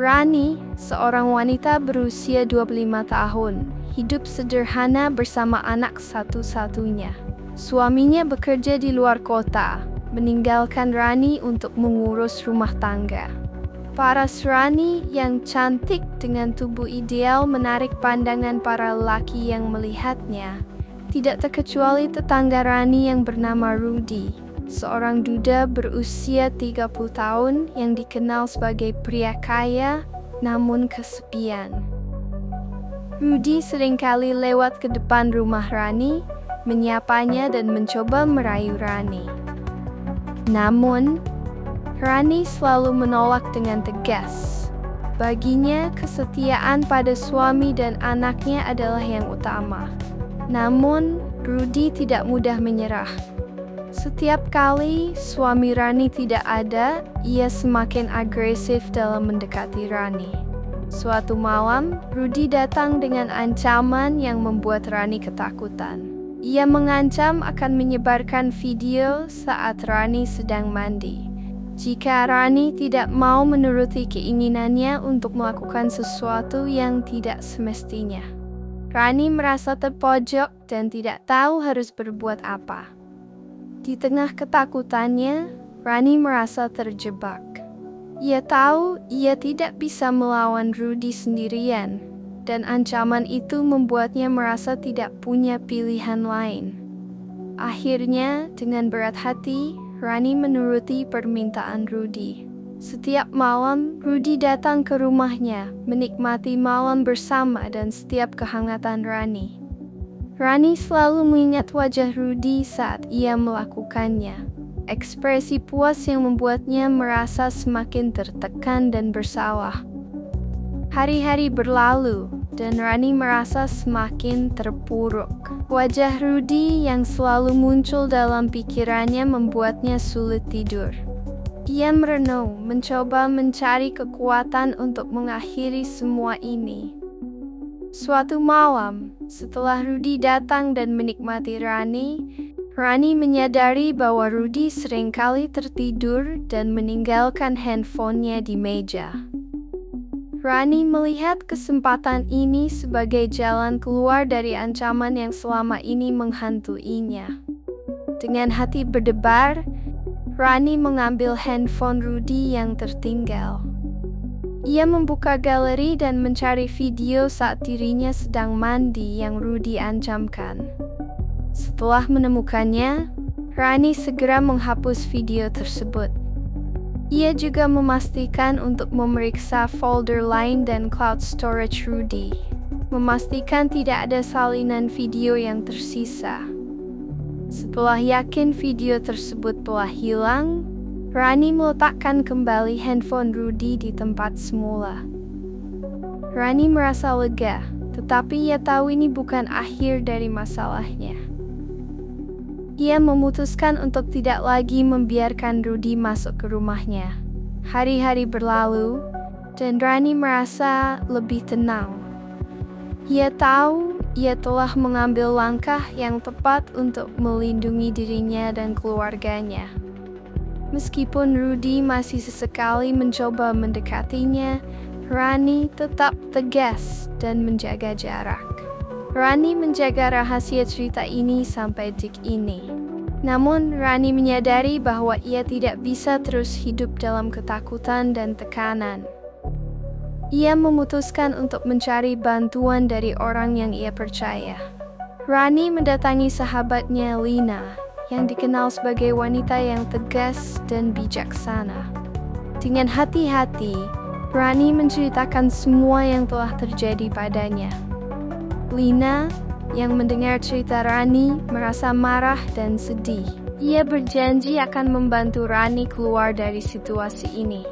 Rani, seorang wanita berusia 25 tahun, hidup sederhana bersama anak satu-satunya. Suaminya bekerja di luar kota, meninggalkan Rani untuk mengurus rumah tangga. Paras Rani yang cantik dengan tubuh ideal menarik pandangan para lelaki yang melihatnya, tidak terkecuali tetangga Rani yang bernama Rudy, seorang duda berusia 30 tahun yang dikenal sebagai pria kaya namun kesepian. Rudy seringkali lewat ke depan rumah Rani, menyapanya dan mencoba merayu Rani. Namun, Rani selalu menolak dengan tegas. Baginya, kesetiaan pada suami dan anaknya adalah yang utama. Namun, Rudy tidak mudah menyerah. Setiap kali suami Rani tidak ada, ia semakin agresif dalam mendekati Rani. Suatu malam, Rudy datang dengan ancaman yang membuat Rani ketakutan. Ia mengancam akan menyebarkan video saat Rani sedang mandi. Jika Rani tidak mau menuruti keinginannya untuk melakukan sesuatu yang tidak semestinya. Rani merasa terpojok dan tidak tahu harus berbuat apa. Di tengah ketakutannya, Rani merasa terjebak. Ia tahu ia tidak bisa melawan Rudy sendirian, dan ancaman itu membuatnya merasa tidak punya pilihan lain. Akhirnya, dengan berat hati, Rani menuruti permintaan Rudy. Setiap malam, Rudy datang ke rumahnya, menikmati malam bersama dan setiap kehangatan Rani. Rani selalu mengingat wajah Rudy saat ia melakukannya. Ekspresi puas yang membuatnya merasa semakin tertekan dan bersalah. Hari-hari berlalu, dan Rani merasa semakin terpuruk. Wajah Rudy yang selalu muncul dalam pikirannya membuatnya sulit tidur. Ia merenung, mencoba mencari kekuatan untuk mengakhiri semua ini. Suatu malam, setelah Rudy datang dan menikmati Rani menyadari bahwa Rudy seringkali tertidur dan meninggalkan handphonenya di meja. Rani melihat kesempatan ini sebagai jalan keluar dari ancaman yang selama ini menghantuinya. Dengan hati berdebar, Rani mengambil handphone Rudy yang tertinggal. Ia membuka galeri dan mencari video saat dirinya sedang mandi yang Rudy ancamkan. Setelah menemukannya, Rani segera menghapus video tersebut. Ia juga memastikan untuk memeriksa folder lain dan cloud storage Rudy, memastikan tidak ada salinan video yang tersisa. Setelah yakin video tersebut telah hilang, Rani meletakkan kembali handphone Rudy di tempat semula. Rani merasa lega, tetapi ia tahu ini bukan akhir dari masalahnya. Ia memutuskan untuk tidak lagi membiarkan Rudy masuk ke rumahnya. Hari-hari berlalu, dan Rani merasa lebih tenang. Ia tahu ia telah mengambil langkah yang tepat untuk melindungi dirinya dan keluarganya. Meskipun Rudy masih sesekali mencoba mendekatinya, Rani tetap tegas dan menjaga jarak. Rani menjaga rahasia cerita ini sampai detik ini. Namun, Rani menyadari bahwa ia tidak bisa terus hidup dalam ketakutan dan tekanan. Ia memutuskan untuk mencari bantuan dari orang yang ia percaya. Rani mendatangi sahabatnya Lina, yang dikenal sebagai wanita yang tegas dan bijaksana. Dengan hati-hati, Rani menceritakan semua yang telah terjadi padanya. Lina, yang mendengar cerita Rani, merasa marah dan sedih. Ia berjanji akan membantu Rani keluar dari situasi ini.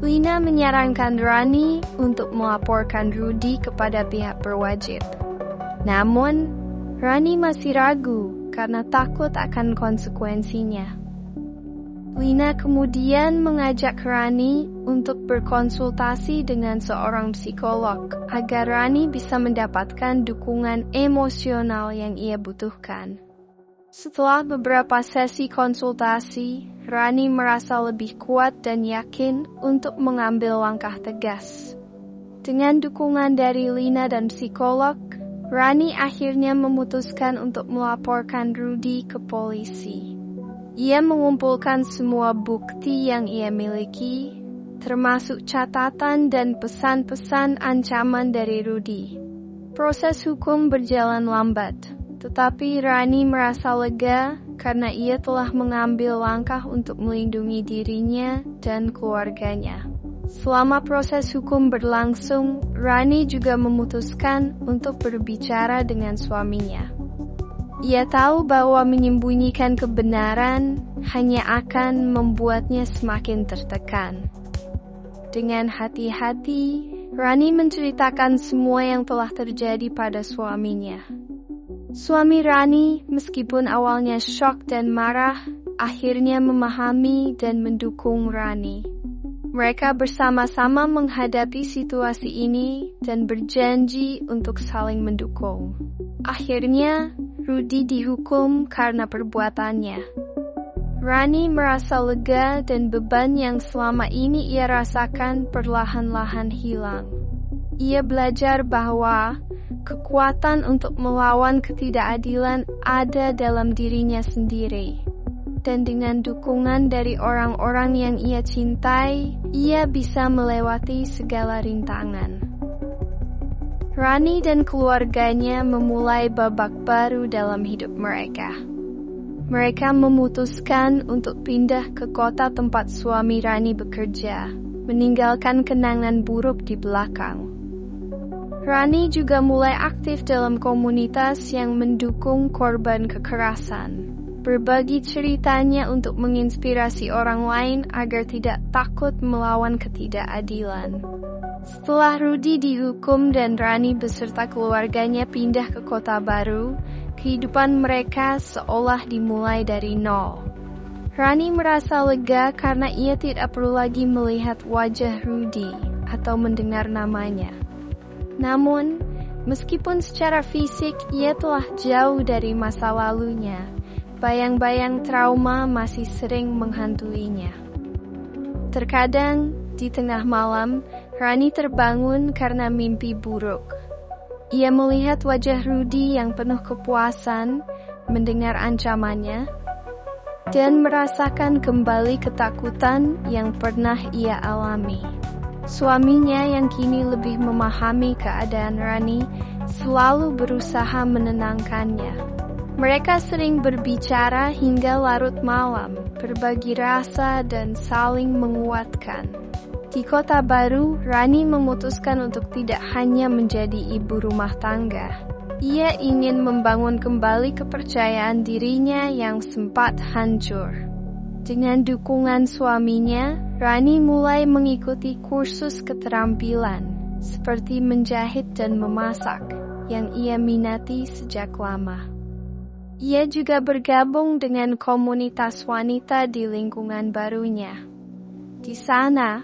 Lina menyarankan Rani untuk melaporkan Rudy kepada pihak berwajib. Namun, Rani masih ragu karena takut akan konsekuensinya. Lina kemudian mengajak Rani untuk berkonsultasi dengan seorang psikolog agar Rani bisa mendapatkan dukungan emosional yang ia butuhkan. Setelah beberapa sesi konsultasi, Rani merasa lebih kuat dan yakin untuk mengambil langkah tegas. Dengan dukungan dari Lina dan psikolog, Rani akhirnya memutuskan untuk melaporkan Rudy ke polisi. Ia mengumpulkan semua bukti yang ia miliki, termasuk catatan dan pesan-pesan ancaman dari Rudy. Proses hukum berjalan lambat, tetapi Rani merasa lega karena ia telah mengambil langkah untuk melindungi dirinya dan keluarganya. Selama proses hukum berlangsung, Rani juga memutuskan untuk berbicara dengan suaminya. Ia tahu bahwa menyembunyikan kebenaran hanya akan membuatnya semakin tertekan. Dengan hati-hati, Rani menceritakan semua yang telah terjadi pada suaminya. Suami Rani, meskipun awalnya syok dan marah, akhirnya memahami dan mendukung Rani. Mereka bersama-sama menghadapi situasi ini dan berjanji untuk saling mendukung. Akhirnya, Rudy dihukum karena perbuatannya. Rani merasa lega dan beban yang selama ini ia rasakan perlahan-lahan hilang. Ia belajar bahwa kekuatan untuk melawan ketidakadilan ada dalam dirinya sendiri. Dan dengan dukungan dari orang-orang yang ia cintai, ia bisa melewati segala rintangan. Rani dan keluarganya memulai babak baru dalam hidup mereka. Mereka memutuskan untuk pindah ke kota tempat suami Rani bekerja, meninggalkan kenangan buruk di belakang. Rani juga mulai aktif dalam komunitas yang mendukung korban kekerasan. Berbagi ceritanya untuk menginspirasi orang lain agar tidak takut melawan ketidakadilan. Setelah Rudy dihukum dan Rani beserta keluarganya pindah ke kota baru, kehidupan mereka seolah dimulai dari nol. Rani merasa lega karena ia tidak perlu lagi melihat wajah Rudy atau mendengar namanya. Namun, meskipun secara fisik ia telah jauh dari masa lalunya, bayang-bayang trauma masih sering menghantuinya. Terkadang, di tengah malam, Rani terbangun karena mimpi buruk. Ia melihat wajah Rudy yang penuh kepuasan, mendengar ancamannya, dan merasakan kembali ketakutan yang pernah ia alami. Suaminya yang kini lebih memahami keadaan Rani selalu berusaha menenangkannya. Mereka sering berbicara hingga larut malam, berbagi rasa dan saling menguatkan. Di kota baru, Rani memutuskan untuk tidak hanya menjadi ibu rumah tangga. Ia ingin membangun kembali kepercayaan dirinya yang sempat hancur. Dengan dukungan suaminya, Rani mulai mengikuti kursus keterampilan, seperti menjahit dan memasak, yang ia minati sejak lama. Ia juga bergabung dengan komunitas wanita di lingkungan barunya. Di sana,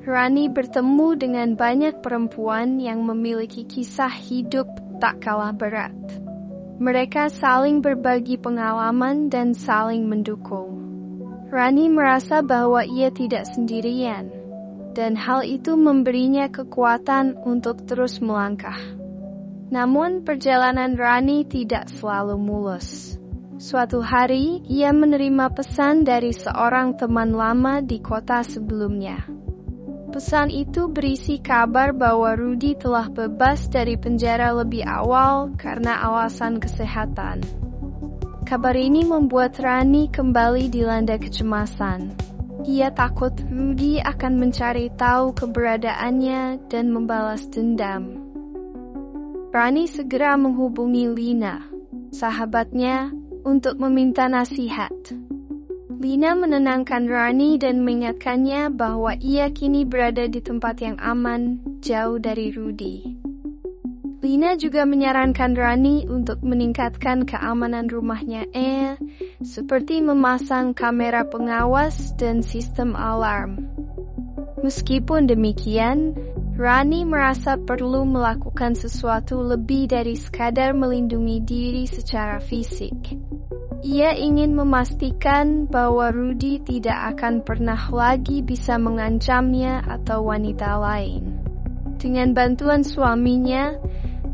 Rani bertemu dengan banyak perempuan yang memiliki kisah hidup tak kalah berat. Mereka saling berbagi pengalaman dan saling mendukung. Rani merasa bahwa ia tidak sendirian, dan hal itu memberinya kekuatan untuk terus melangkah. Namun perjalanan Rani tidak selalu mulus. Suatu hari, ia menerima pesan dari seorang teman lama di kota sebelumnya. Pesan itu berisi kabar bahwa Rudy telah bebas dari penjara lebih awal karena alasan kesehatan. Kabar ini membuat Rani kembali dilanda kecemasan. Ia takut Rudy akan mencari tahu keberadaannya dan membalas dendam. Rani segera menghubungi Lina, sahabatnya, untuk meminta nasihat. Lina menenangkan Rani dan mengingatkannya bahwa ia kini berada di tempat yang aman, jauh dari Rudy. Lina juga menyarankan Rani untuk meningkatkan keamanan rumahnya, seperti memasang kamera pengawas dan sistem alarm. Meskipun demikian, Rani merasa perlu melakukan sesuatu lebih dari sekadar melindungi diri secara fisik. Ia ingin memastikan bahwa Rudy tidak akan pernah lagi bisa mengancamnya atau wanita lain. Dengan bantuan suaminya,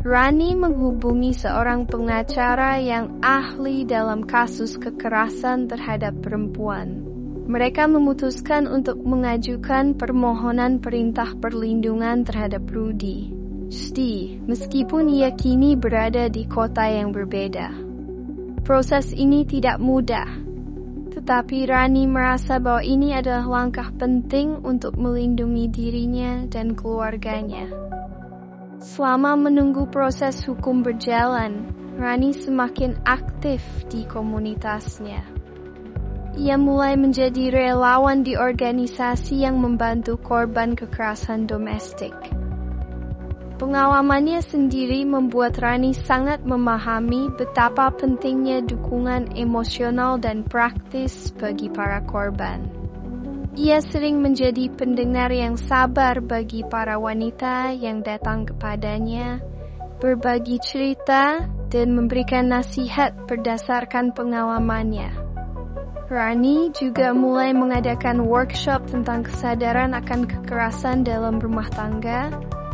Rani menghubungi seorang pengacara yang ahli dalam kasus kekerasan terhadap perempuan. Mereka memutuskan untuk mengajukan permohonan perintah perlindungan terhadap Rudy. Meskipun ia kini berada di kota yang berbeda. Proses ini tidak mudah, tetapi Rani merasa bahwa ini adalah langkah penting untuk melindungi dirinya dan keluarganya. Selama menunggu proses hukum berjalan, Rani semakin aktif di komunitasnya. Ia mulai menjadi relawan di organisasi yang membantu korban kekerasan domestik. Pengalamannya sendiri membuat Rani sangat memahami betapa pentingnya dukungan emosional dan praktis bagi para korban. Ia sering menjadi pendengar yang sabar bagi para wanita yang datang kepadanya, berbagi cerita, dan memberikan nasihat berdasarkan pengalamannya. Rani juga mulai mengadakan workshop tentang kesadaran akan kekerasan dalam rumah tangga,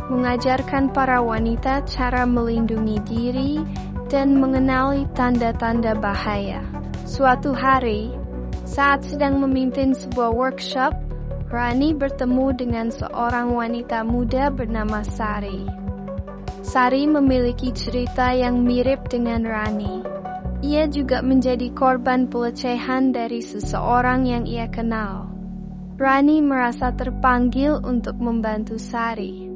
mengajarkan para wanita cara melindungi diri dan mengenali tanda-tanda bahaya. Suatu hari, saat sedang memimpin sebuah workshop, Rani bertemu dengan seorang wanita muda bernama Sari. Sari memiliki cerita yang mirip dengan Rani. Ia juga menjadi korban pelecehan dari seseorang yang ia kenal. Rani merasa terpanggil untuk membantu Sari.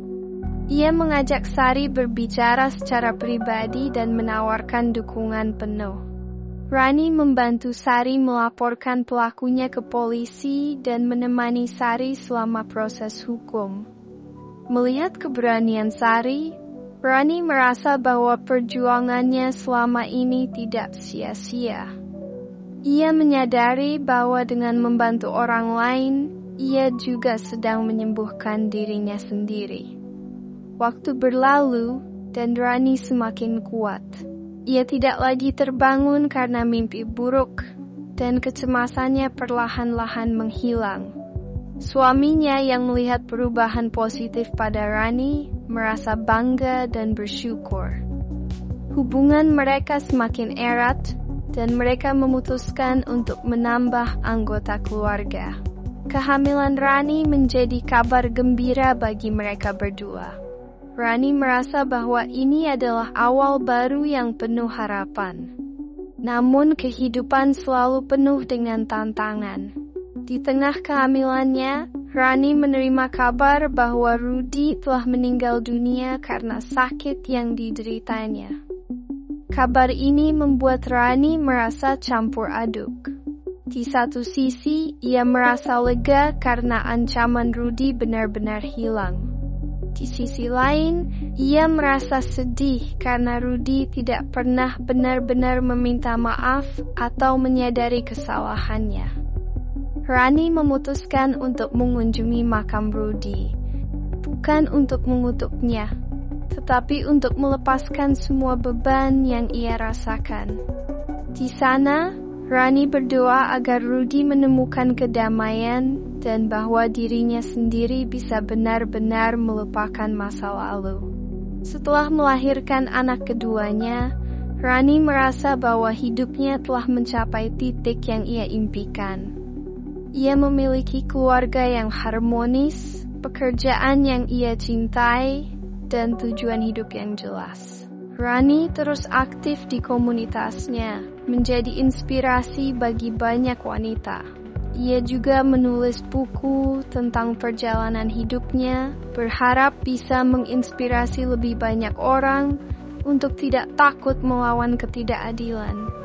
Ia mengajak Sari berbicara secara pribadi dan menawarkan dukungan penuh. Rani membantu Sari melaporkan pelakunya ke polisi dan menemani Sari selama proses hukum. Melihat keberanian Sari, Rani merasa bahwa perjuangannya selama ini tidak sia-sia. Ia menyadari bahwa dengan membantu orang lain, ia juga sedang menyembuhkan dirinya sendiri. Waktu berlalu dan Rani semakin kuat. Ia tidak lagi terbangun karena mimpi buruk dan kecemasannya perlahan-lahan menghilang. Suaminya yang melihat perubahan positif pada Rani merasa bangga dan bersyukur. Hubungan mereka semakin erat dan mereka memutuskan untuk menambah anggota keluarga. Kehamilan Rani menjadi kabar gembira bagi mereka berdua. Rani merasa bahwa ini adalah awal baru yang penuh harapan. Namun kehidupan selalu penuh dengan tantangan. Di tengah kehamilannya, Rani menerima kabar bahwa Rudy telah meninggal dunia karena sakit yang dideritanya. Kabar ini membuat Rani merasa campur aduk. Di satu sisi, ia merasa lega karena ancaman Rudy benar-benar hilang. Di sisi lain, ia merasa sedih karena Rudy tidak pernah benar-benar meminta maaf atau menyadari kesalahannya. Rani memutuskan untuk mengunjungi makam Rudy, bukan untuk mengutuknya, tetapi untuk melepaskan semua beban yang ia rasakan. Di sana, Rani berdoa agar Rudy menemukan kedamaian dan bahwa dirinya sendiri bisa benar-benar melupakan masa lalu. Setelah melahirkan anak keduanya, Rani merasa bahwa hidupnya telah mencapai titik yang ia impikan. Ia memiliki keluarga yang harmonis, pekerjaan yang ia cintai, dan tujuan hidup yang jelas. Rani terus aktif di komunitasnya, menjadi inspirasi bagi banyak wanita. Ia juga menulis buku tentang perjalanan hidupnya, berharap bisa menginspirasi lebih banyak orang untuk tidak takut melawan ketidakadilan.